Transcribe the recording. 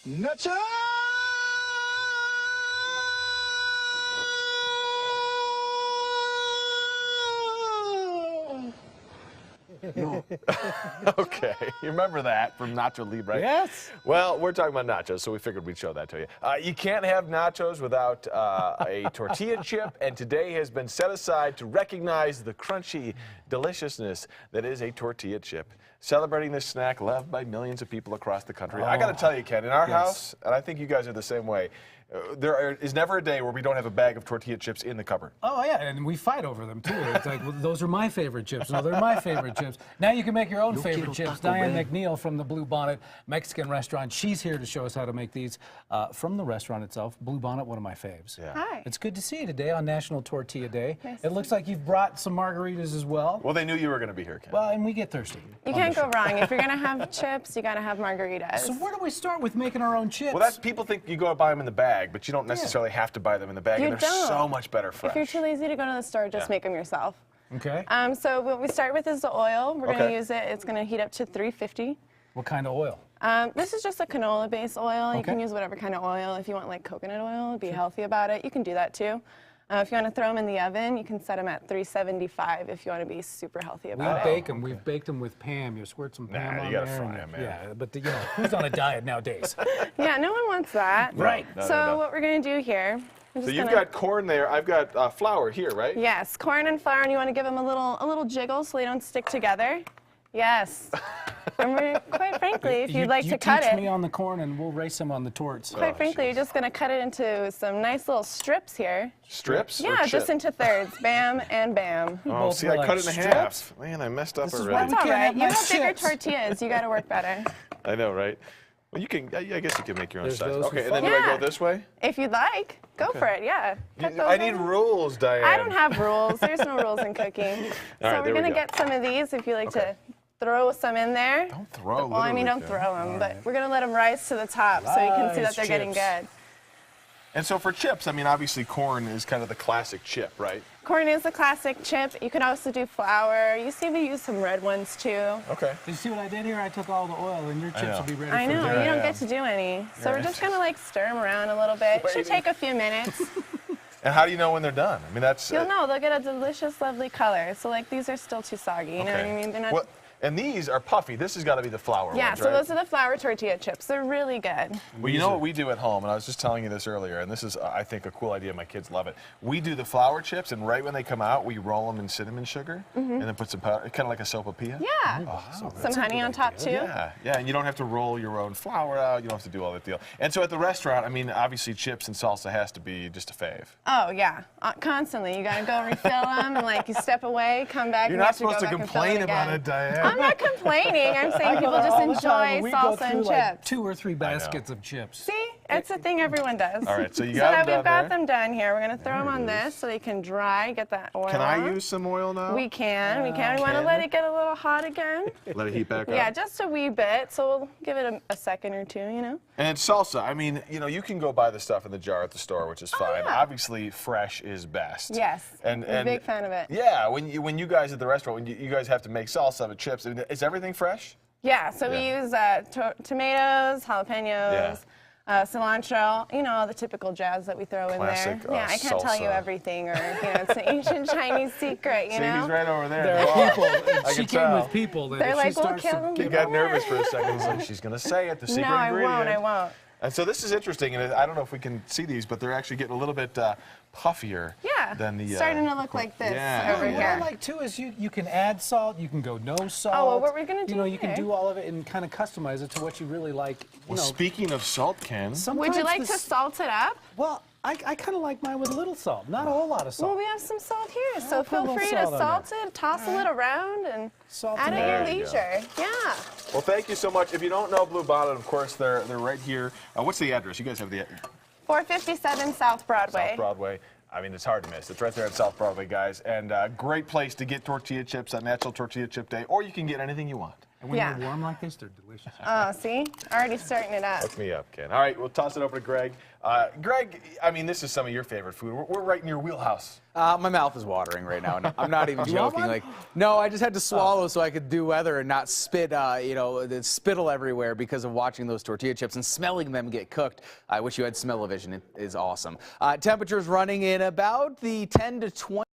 Nacho! No. Okay, you remember that from Nacho Libre? Yes. Well, we're talking about nachos, so we figured we'd show that to you. You can't have nachos without a tortilla chip, and today has been set aside to recognize the crunchy deliciousness that is a tortilla chip. Celebrating this snack loved by millions of people across the country. I got to tell you, Ken, in our house, and I think you guys are the same way, there is never a day where we don't have a bag of tortilla chips in the cupboard. Oh, yeah, and we fight over them, too. It's like, well, those are my favorite chips. No, they're my favorite chips. Now you can make your own favorite chips. Diane McNeil from the Blue Bonnet Mexican restaurant. She's here to show us how to make these from the restaurant itself. Blue Bonnet, one of my faves. Yeah. Hi. It's good to see you today on National Tortilla Day. Nice It looks like you've brought some margaritas as well. Well, they knew you were going to be here, Ken. Well, and we get thirsty. You can't go wrong. If you're going to have chips, you got to have margaritas. So where do we start with making our own chips? Well, that's people think you go buy them in the bag, but you don't necessarily have to buy them in the bag, You and they're don't. so much better fresh. If you're too lazy to go to the store, just make them yourself. Okay. So what we start with is the oil. We're going Okay. to use it. It's going to heat up to 350. What kind of oil? This is just a canola-based oil. You Okay. can use whatever kind of oil. If you want like coconut oil, be healthy about it, you can do that too. If you want to throw them in the oven, you can set them at 375 if you want to be super healthy about We it. bake them. We've baked them with Pam. You squirt some Pam Nah, on you gotta there. fry and 'em, man. Yeah, but you know, who's on a diet nowadays? Yeah, no one wants that. Right. No, So no. what we're going to do here, I'm So just you've gonna- got corn there. I've got flour here, right? Yes, corn and flour, and you want to give them a little jiggle so they don't stick together. Yes. And we're, quite frankly, if you'd like to cut teach it, me on the corn and we'll race him on the torts. quite frankly, you're just going to cut it into some nice little strips here. Strips? or Yeah, just chip? into thirds. Bam and bam. Oh, both see, were I cut like it in strips. half. Man, I messed up This is already. why It's we all can't right. have You my have bigger chips. tortillas. You got to work better. I know, right? Well, you can. I guess you can make your own There's size. those who Okay, and then do I follow. go this way? If you'd like, go for it. Yeah. Cut those I need in. rules, Diane. I don't have rules. There's no rules in cooking. All So right, we're there we going to go. get some of these if you like Okay. to throw some in there. Don't throw. Well, I mean, literally, don't Ken. throw them, but we're going to let them rise to the top so you can see that Rise they're getting chips. good. And so for chips, I mean, obviously corn is kind of the classic chip, right? Corn is a classic chip. You can also do flour. You see we use some red ones too. Okay. Did you see what I did here? I took all the oil and your chips know. will be ready I for know, dinner. you I don't am. get to do any. So we're Right. just going to like stir them around a little bit. It should Waiting. take a few minutes. And how do you know when they're done? I mean, that's. You'll know, they'll get a delicious, lovely color. So like these are still too soggy, you know what I mean? They're not. Well, and these are puffy. This has got to be the flour Yeah, ones, so right? those are the flour tortilla chips. They're really good. Well, you know what we do at home, and I was just telling you this earlier, and this is, I think, a cool idea. My kids love it. We do the flour chips, and right when they come out, we roll them in cinnamon sugar, and then put some powder, kind of like a sopapilla. Yeah. Oh, Some honey on top too. Yeah, and you don't have to roll your own flour out. You don't have to do all that deal. And so at the restaurant, I mean, obviously chips and salsa has to be just a fave. Oh yeah, constantly. You gotta go refill them, and like you step away, come back. You're and you not have to go supposed to back and fill complain it about again. it, Diane. I'm not complaining. I'm saying people All just the time, enjoy we go salsa through and like chips. 2 or 3 baskets of chips. See, it's a thing everyone does. All right, so you So got now them we've down got there. them done here. We're gonna throw them on this so they can dry, get that oil. Can I off. use some oil now? We can. We want to Can. let it get a little hot again. Let it heat back up. Yeah, just a wee bit. So we'll give it a second or two, you know. And salsa, I mean, you know, you can go buy the stuff in the jar at the store, which is fine. yeah. Obviously, fresh is best. Yes. And I'm a big fan of it. Yeah, when you guys at the restaurant, when you guys have to make salsa with chips, I mean, is everything fresh? Yeah, so we Yeah. use tomatoes, jalapenos, cilantro, you know, all the typical jazz that we throw Classic, in there. Yeah, I can't tell you salsa. everything, or you know, it's an ancient Chinese secret, you See, know. he's right over there. There are people. I She can came tell. with people that They're if like, she "We'll starts kill to them." He got nervous for a second. He's like, she's going to say it, the secret No, I ingredient. won't. I won't. And so this is interesting, and I don't know if we can see these, but they're actually getting a little bit puffier Yeah. than the... Starting to look like this yeah. over What here. I like too is you can add salt, you can go no salt. Oh, well, what we're gonna do You know, you can here- do all of it and kind of customize it to what you really like. You Well, know, speaking of salt, Ken, Would you sometimes like to this- salt it up? Well, I kind of like mine with a little salt, not a whole lot of salt. Well, we have some salt here, so I'll put a feel little free to salt on salt it, toss it around, and Salt add and it at your There you go. leisure. Yeah. well, thank you so much. If you don't know Blue Bonnet, of course, they're right here. What's the address? You guys have the 457 South Broadway. South Broadway. I mean, it's hard to miss. It's right there at South Broadway, guys. And great place to get tortilla chips on National Tortilla Chip Day, or you can get anything you want. And when they're warm like this, they're delicious. Oh, see? Already starting it up. Hook me up, Ken. All right, we'll toss it over to Greg. Greg, I mean, this is some of your favorite food. We're right in your wheelhouse. My mouth is watering right now. And I'm not even joking. Like, no, I just had to swallow so I could do weather and not spit, the spittle everywhere because of watching those tortilla chips and smelling them get cooked. I wish you had smell-o-vision. It is awesome. Temperatures running in about the 10 to 20.